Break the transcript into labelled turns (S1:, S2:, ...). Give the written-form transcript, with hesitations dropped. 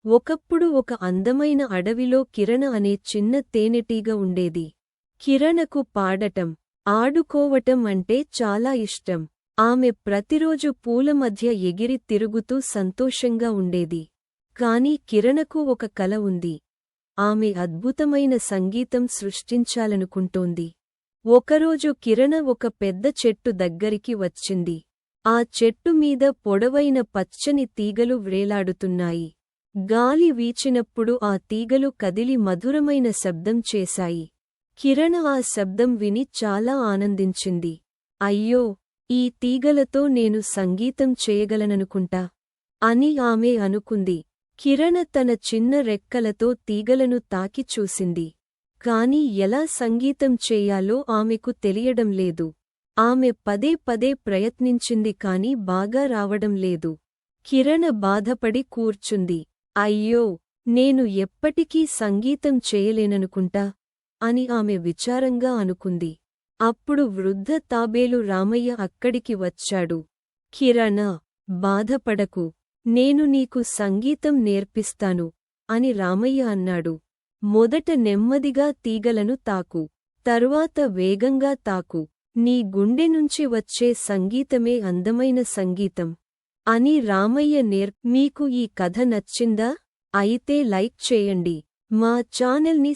S1: ఒకప్పుడు ఒక అందమైన అడవిలో కిరణ అనే చిన్న తేనెటీగ ఉండేది. కిరణకు పాడటం, ఆడుకోవటం అంటే చాలా ఇష్టం. ఆమె ప్రతిరోజు పూల మధ్య ఎగిరి తిరుగుతూ సంతోషంగా ఉండేది. కాని కిరణకు ఒక కల ఉంది. ఆమె అద్భుతమైన సంగీతం సృష్టించాలనుకుంటోంది. ఒకరోజు కిరణ ఒక పెద్ద చెట్టు దగ్గరికి వచ్చింది. ఆ చెట్టు మీద పొడవైన పచ్చని తీగలు వ్రేలాడుతున్నాయి. గాలి వీచినప్పుడు ఆ తీగలు కదిలి మధురమైన శబ్దం చేశాయి. కిరణ ఆ శబ్దం విని చాలా ఆనందించింది. అయ్యో, ఈ తీగలతో నేను సంగీతం చేయగలననుకుంటా అని ఆమె అనుకుంది. కిరణ తన చిన్న రెక్కలతో తీగలను తాకి చూసింది. కాని ఎలా సంగీతం చేయాలో ఆమెకు తెలియడం లేదు. ఆమె పదే పదే ప్రయత్నించింది కాని బాగా రావడం లేదు. కిరణ బాధపడి కూర్చుంది. అయ్యో, నేను ఎప్పటికీ సంగీతం చేయలేననుకుంటా అని ఆమె విచారంగా అనుకుంది. అప్పుడు వృద్ధ తాబేలు రామయ్య అక్కడికి వచ్చాడు. కిరణా, బాధపడకు, నేను నీకు సంగీతం నేర్పిస్తాను అని రామయ్య అన్నాడు. మొదట నెమ్మదిగా తీగలను తాకు, తరువాత వేగంగా తాకు. నీ గుండె నుంచి వచ్చే సంగీతమే అందమైన సంగీతం అని రామయ్య మీకు ఈ కథ నచ్చిందా? అయితే లైక్ చేయండి. మా ఛానల్ని